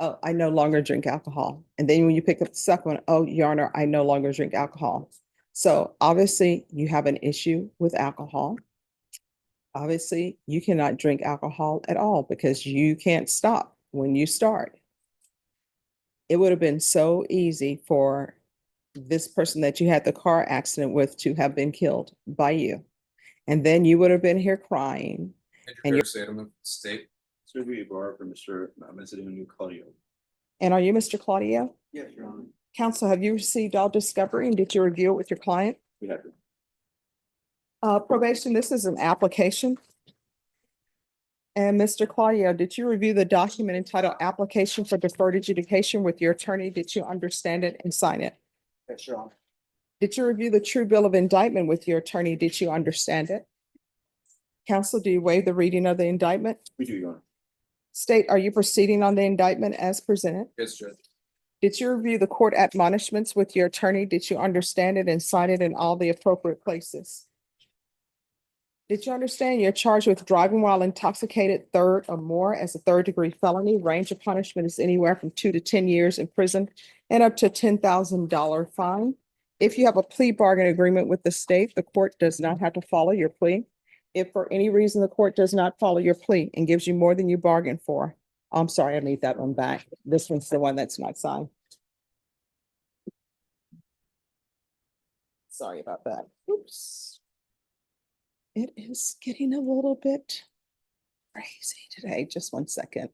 Oh, I no longer drink alcohol. And then when you pick up the second one, oh, Your Honor, I no longer drink alcohol. So obviously you have an issue with alcohol. Obviously, you cannot drink alcohol at all because you can't stop when you start. It would have been so easy for this person that you had the car accident with to have been killed by you. And then you would have been here crying. And your statement state. Survey bar for Mr. Claudio. And are you Mr. Claudio? Yes, Your Honor. Counsel, have you received all discovery and did you review it with your client? We have to. Probation, this is an application. And Mr. Claudio, did you review the document entitled Application for Deferred Adjudication with your attorney? Did you understand it and sign it? Yes, Your Honor. Did you review the true bill of indictment with your attorney? Did you understand it? Counsel, do you waive the reading of the indictment? We do, Your Honor. State, are you proceeding on the indictment as presented? Yes, Judge. Did you review the court admonishments with your attorney? Did you understand it and sign it in all the appropriate places? Did you understand you're charged with driving while intoxicated third or more as a third-degree felony? Range of punishment is anywhere from 2 to 10 years in prison and up to $10,000 fine. If you have a plea bargain agreement with the state, the court does not have to follow your plea. If for any reason the court does not follow your plea and gives you more than you bargained for, I'm sorry, I need that one back. This one's the one that's not signed. Sorry about that. Oops. It is getting a little bit crazy today. Just one second.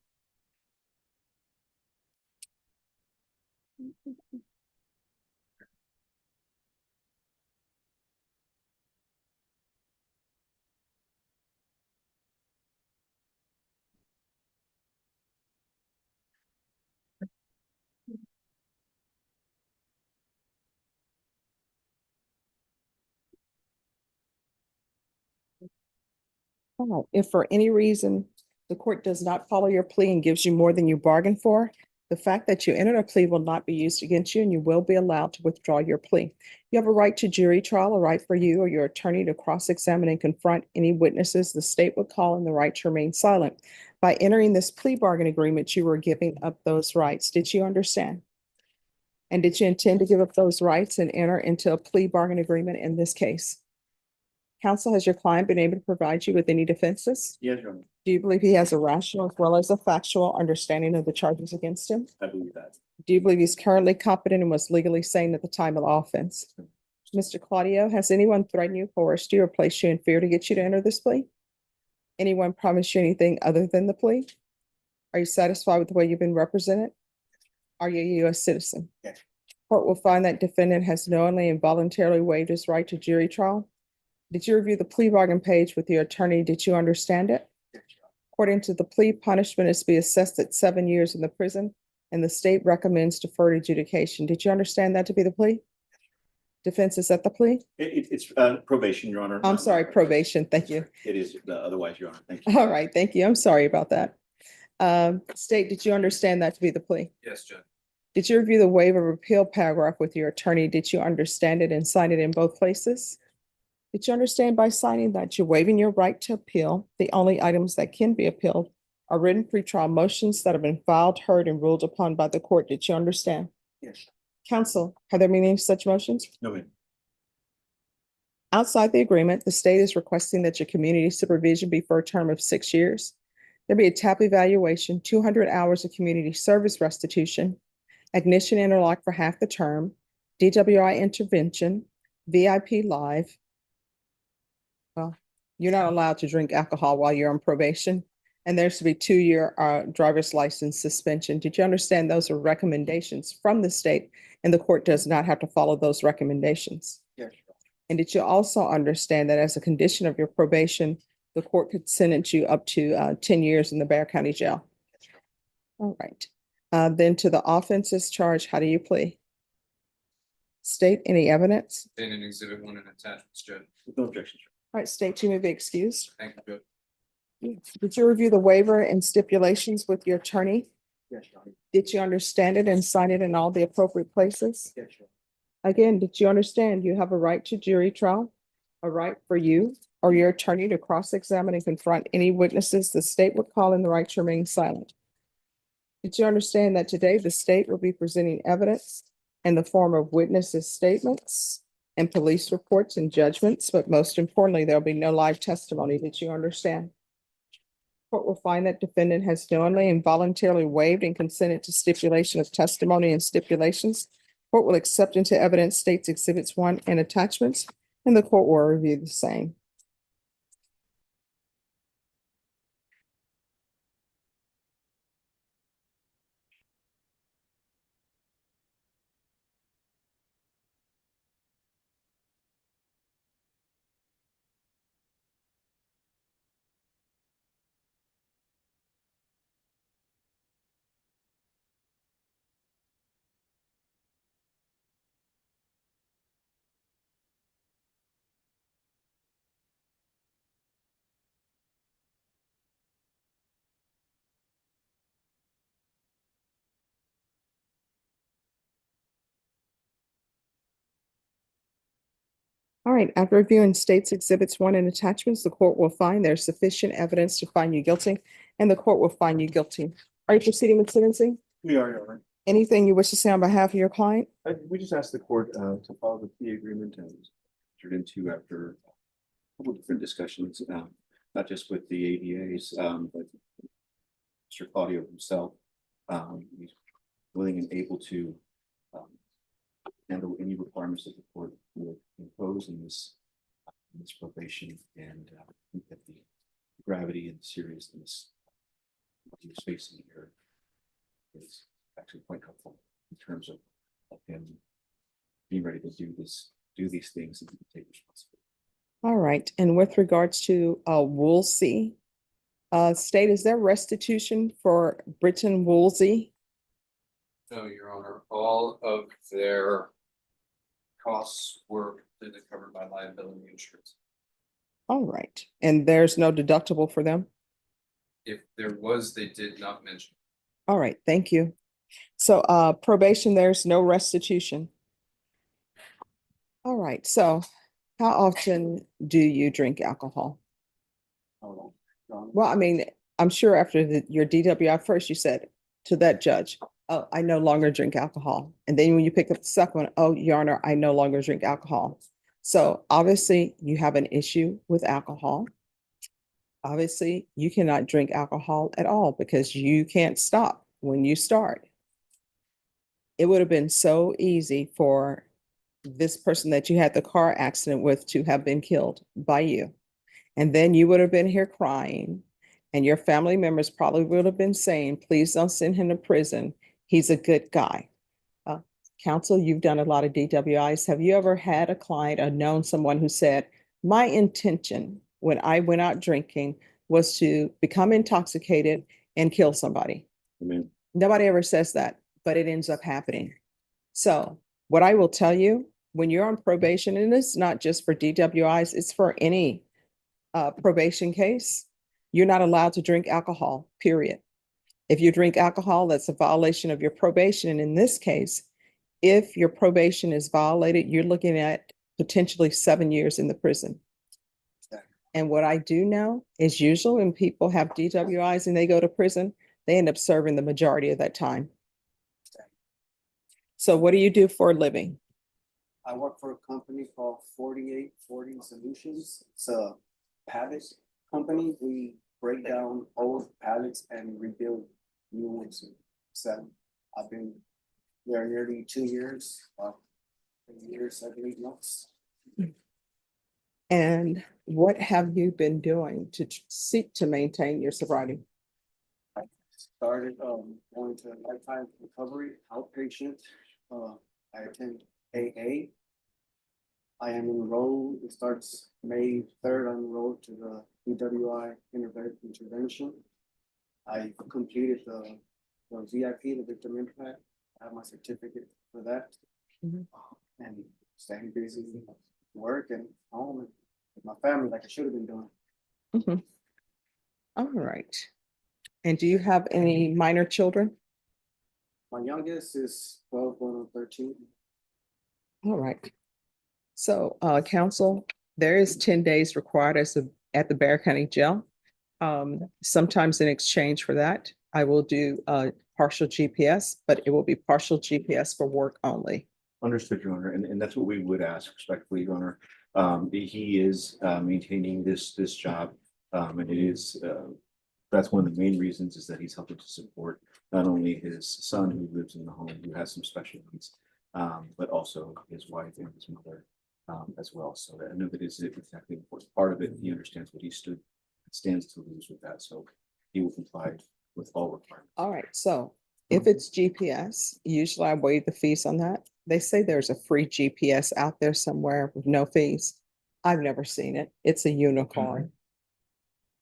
If for any reason the court does not follow your plea and gives you more than you bargained for, the fact that you entered a plea will not be used against you and you will be allowed to withdraw your plea. You have a right to jury trial, a right for you or your attorney to cross-examine and confront any witnesses the state would call, and the right to remain silent. By entering this plea bargain agreement, you were giving up those rights. Did you understand? And did you intend to give up those rights and enter into a plea bargain agreement in this case? Counsel, has your client been able to provide you with any defenses? Yes, Your Honor. Do you believe he has a rational as well as a factual understanding of the charges against him? I believe that. Do you believe he's currently competent and was legally sane at the time of the offense? Mr. Claudio, has anyone threatened you, coerced you, or placed you in fear to get you to enter this plea? Anyone promised you anything other than the plea? Are you satisfied with the way you've been represented? Are you a U.S. citizen? Yes. Court will find that defendant has knowingly and voluntarily waived his right to jury trial. Did you review the plea bargain page with your attorney? Did you understand it? Yes, Your Honor. According to the plea, punishment is to be assessed at 7 years in the prison, and the state recommends deferred adjudication. Did you understand that to be the plea? Defense is at the plea? It's probation, Your Honor. I'm sorry, probation. Thank you. It is otherwise, Your Honor. Thank you. All right, thank you. I'm sorry about that. State, did you understand that to be the plea? Yes, Judge. Did you review the waiver of appeal paragraph with your attorney? Did you understand it and sign it in both places? Did you understand by signing that you're waiving your right to appeal? The only items that can be appealed are written pretrial motions that have been filed, heard, and ruled upon by the court. Did you understand? Yes. Counsel, have there been any such motions? No, ma'am. Outside the agreement, the state is requesting that your community supervision be for a term of 6 years. There be a TAP evaluation, 200 hours of community service restitution, ignition interlock for half the term, DWI intervention, VIP live. Well, you're not allowed to drink alcohol while you're on probation, and there's to be 2-year driver's license suspension. Did you understand those are recommendations from the state, and the court does not have to follow those recommendations? Yes. And did you also understand that as a condition of your probation, the court could sentence you up to 10 years in the Bexar County Jail? All right. Then to the offenses charged, how do you plea? State, any evidence? In an exhibit 1 and attachments, Judge. No objections. All right, state, you may be excused. Thank you, Judge. Did you review the waiver and stipulations with your attorney? Yes, Your Honor. Did you understand it and sign it in all the appropriate places? Yes, Your Again, did you understand you have a right to jury trial, a right for you or your attorney to cross-examine and confront any witnesses the state would call, in the right to remain silent? Did you understand that today the state will be presenting evidence in the form of witnesses' statements and police reports and judgments, but most importantly, there'll be no live testimony? Did you understand? Court will find that defendant has knowingly and voluntarily waived and consented to stipulation of testimony and stipulations. Court will accept into evidence states exhibits 1 and attachments, and the court will review the same. All right, after reviewing states exhibits 1 and attachments, the court will find there's sufficient evidence to find you guilty, and the court will find you guilty. Are you proceeding with sentencing? We are, Your Honor. Anything you wish to say on behalf of your client? We just asked the court to follow the plea agreement and entered into after a couple of different discussions, not just with the ADAs, but Mr. Claudio himself. He's willing and able to handle any requirements that the court would impose in this probation, and I think that the gravity and seriousness of he was facing here is actually quite helpful in terms of him being ready to do these things and take responsibility. All right, and with regards to Woolsey, state, is there restitution for Britton Woolsey? No, Your Honor, all of their costs were completely covered by liability insurance. All right, and there's no deductible for them? If there was, they did not mention. All right, thank you. So probation, there's no restitution. All right, so how often do you drink alcohol? How long? Well, I mean, I'm sure after your DWI first, you said to that judge, oh, I no longer drink alcohol. And then when you pick up the second one, oh, Your Honor, I no longer drink alcohol. So obviously you have an issue with alcohol. Obviously, you cannot drink alcohol at all because you can't stop when you start. It would have been so easy for this person that you had the car accident with to have been killed by you. And then you would have been here crying, and your family members probably would have been saying, please don't send him to prison. He's a good guy. Counsel, you've done a lot of DWIs. Have you ever had a client or known someone who said, my intention when I went out drinking was to become intoxicated and kill somebody? Amen. Nobody ever says that, but it ends up happening. So what I will tell you, when you're on probation, and it's not just for DWIs, it's for any probation case, you're not allowed to drink alcohol, period. If you drink alcohol, that's a violation of your probation. And in this case, if your probation is violated, you're looking at potentially 7 years in the prison. And what I do know is usually when people have DWIs and they go to prison, they end up serving the majority of that time. So what do you do for a living? I work for a company called 4840 Solutions. It's a pallet company. We break down old pallets and rebuild new ones. So I've been there nearly 2 years, 3 years, 7, 8 months. And what have you been doing to seek to maintain your sobriety? I started going to lifetime recovery outpatient. I attend AA. I am enrolled. It starts May 3rd. I'm enrolled to the DWI intervention. I completed the VIP, the victim impact. I have my certificate for that. And staying busy, work and home and with my family like I should have been doing. All right. And do you have any minor children? My youngest is 12, going on 13. All right. So, counsel, there is 10 days required at the Bexar County Jail. Sometimes in exchange for that, I will do partial GPS, but it will be partial GPS for work only. Understood, Your Honor, and that's what we would ask respectfully, Your Honor. He is maintaining this job, and it is, that's one of the main reasons is that he's helping to support not only his son who lives in the home, who has some special needs, but also his wife and his mother as well. So I know that is exactly an important part of it. He understands what he stands to lose with that, so he will comply with all requirements. All right, so if it's GPS, usually I waive the fees on that. They say there's a free GPS out there somewhere with no fees. I've never seen it. It's a unicorn.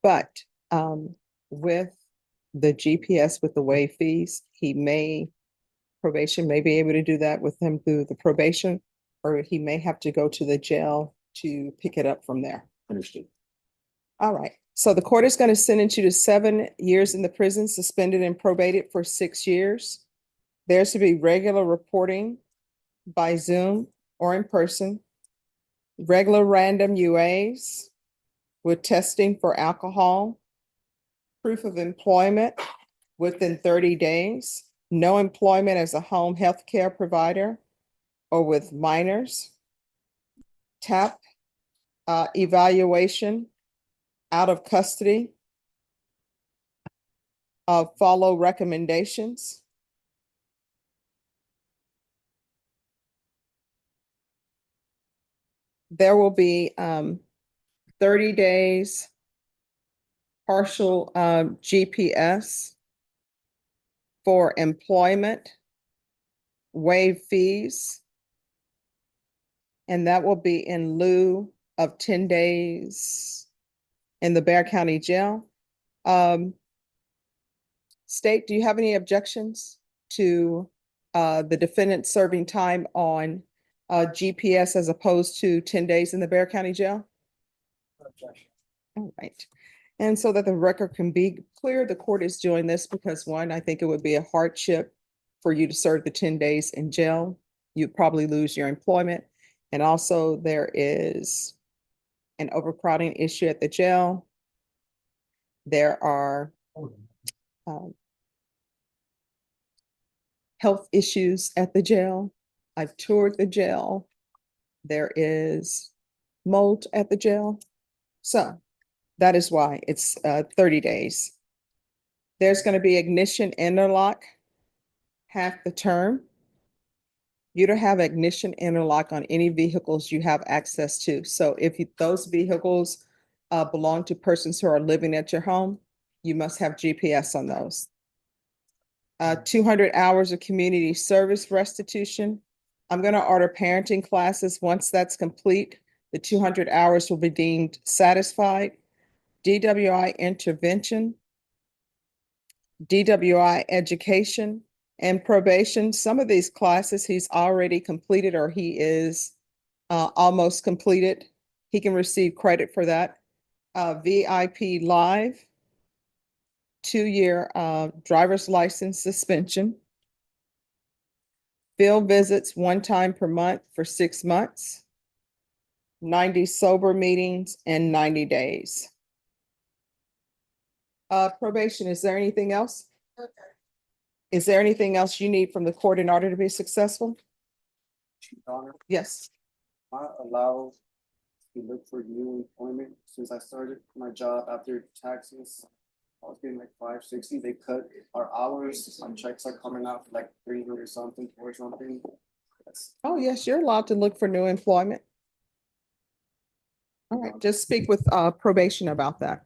But with the GPS with the waive fees, probation may be able to do that with him through the probation, or he may have to go to the jail to pick it up from there. Understood. All right, so the court is going to sentence you to 7 years in the prison, suspended and probated for 6 years. There's to be regular reporting by Zoom or in person, regular random UAs with testing for alcohol, proof of employment within 30 days, no employment as a home health care provider or with minors, TAP evaluation out of custody, follow recommendations. There will be 30 days partial GPS for employment, waive fees, and that will be in lieu of 10 days in the Bexar County Jail. State, do you have any objections to the defendant serving time on GPS as opposed to 10 days in the Bexar County Jail? All right. And so that the record can be clear, the court is doing this because one, I think it would be a hardship for you to serve the 10 days in jail. You'd probably lose your employment. And also there is an overcrowding issue at the jail. There are health issues at the jail. I've toured the jail. There is mold at the jail. So that is why it's 30 days. There's going to be ignition interlock, half the term. You don't have ignition interlock on any vehicles you have access to. So if those vehicles belong to persons who are living at your home, you must have GPS on those. 200 hours of community service restitution. I'm going to order parenting classes. Once that's complete, the 200 hours will be deemed satisfied. DWI intervention, DWI education, and probation. Some of these classes he's already completed or he is almost completed. He can receive credit for that. VIP Live, 2-year driver's license suspension. Field visits 1 time per month for 6 months. 90 sober meetings in 90 days. Probation, is there anything else? Okay. Is there anything else you need from the court in order to be successful? Your Honor, Yes. I allow to look for new employment since I started my job after taxes. I was getting like 560. They cut our hours. My checks are coming out for like 300 something or something. Oh, yes, you're allowed to look for new employment. All right, just speak with probation about that.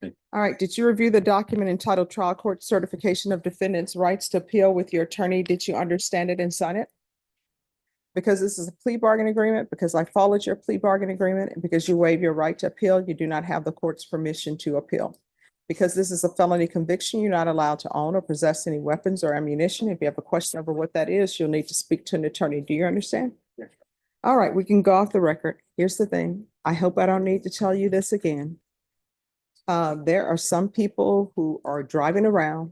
Okay. All right, did you review the document entitled Trial Court Certification of Defendant's Rights to Appeal with your attorney? Did you understand it and sign it? Because this is a plea bargain agreement, because I followed your plea bargain agreement, and because you waive your right to appeal, you do not have the court's permission to appeal. Because this is a felony conviction, you're not allowed to own or possess any weapons or ammunition. If you have a question over what that is, you'll need to speak to an attorney. Do you understand? Yes. All right, we can go off the record. Here's the thing. I hope I don't need to tell you this again. There are some people who are driving around.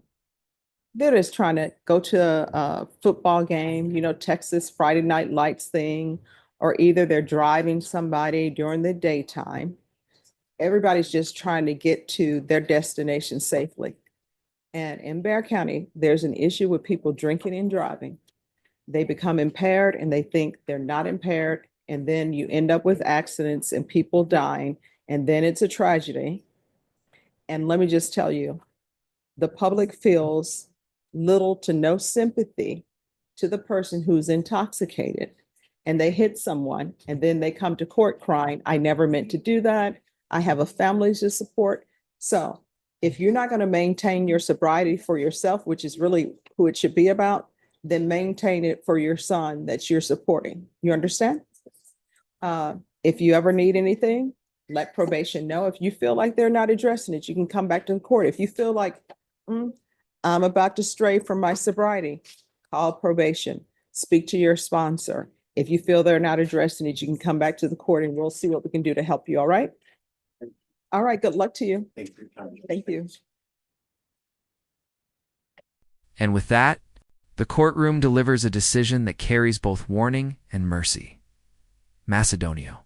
They're just trying to go to a football game, you know, Texas Friday Night Lights thing, or either they're driving somebody during the daytime. Everybody's just trying to get to their destination safely. And in Bear County, there's an issue with people drinking and driving. They become impaired and they think they're not impaired. And then you end up with accidents and people dying. And then it's a tragedy. And let me just tell you, the public feels little to no sympathy to the person who's intoxicated and they hit someone and then they come to court crying, I never meant to do that. I have a family to support. So if you're not going to maintain your sobriety for yourself, which is really who it should be about, then maintain it for your son that you're supporting. You understand? If you ever need anything, let probation know. If you feel like they're not addressing it, you can come back to the court. If you feel like I'm about to stray from my sobriety, call probation, speak to your sponsor. If you feel they're not addressing it, you can come back to the court and we'll see what we can do to help you. All right? All right. Good luck to you. Thank you for your time. Thank you. And with that, the courtroom delivers a decision that carries both warning and mercy. Macedonio.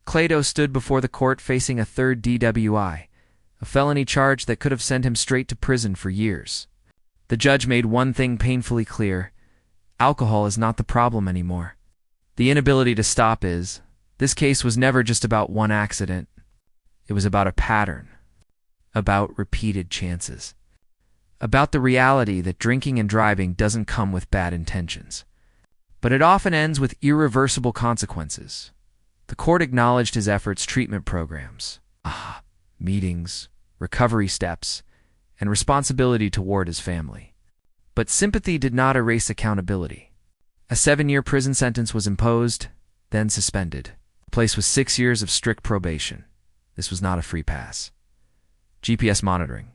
Clado stood before the court facing a third DWI, a felony charge that could have sent him straight to prison for years. The judge made one thing painfully clear: alcohol is not the problem anymore. The inability to stop is. This case was never just about one accident. It was about a pattern, about repeated chances, about the reality that drinking and driving doesn't come with bad intentions, but it often ends with irreversible consequences. The court acknowledged his efforts, treatment programs, meetings, recovery steps, and responsibility toward his family. But sympathy did not erase accountability. A 7-year prison sentence was imposed, then suspended, replaced with 6 years of strict probation. This was not a free pass. GPS monitoring,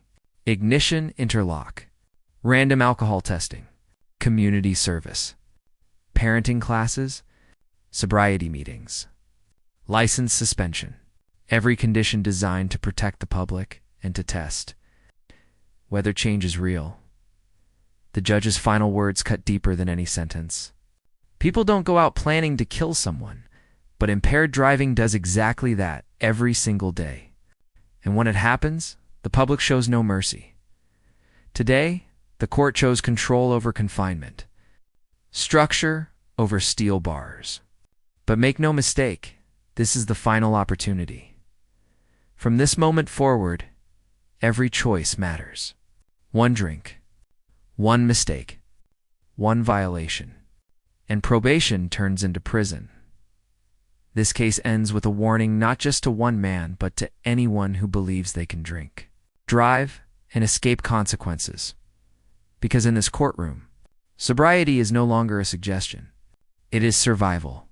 ignition interlock, random alcohol testing, community service, parenting classes, sobriety meetings, license suspension, every condition designed to protect the public and to test whether change is real. The judge's final words cut deeper than any sentence. People don't go out planning to kill someone, but impaired driving does exactly that every single day. And when it happens, the public shows no mercy. Today, the court chose control over confinement, structure over steel bars. But make no mistake, this is the final opportunity. From this moment forward, every choice matters. One drink, one mistake, one violation, and probation turns into prison. This case ends with a warning not just to one man, but to anyone who believes they can drink, drive, and escape consequences. Because in this courtroom, sobriety is no longer a suggestion. It is survival.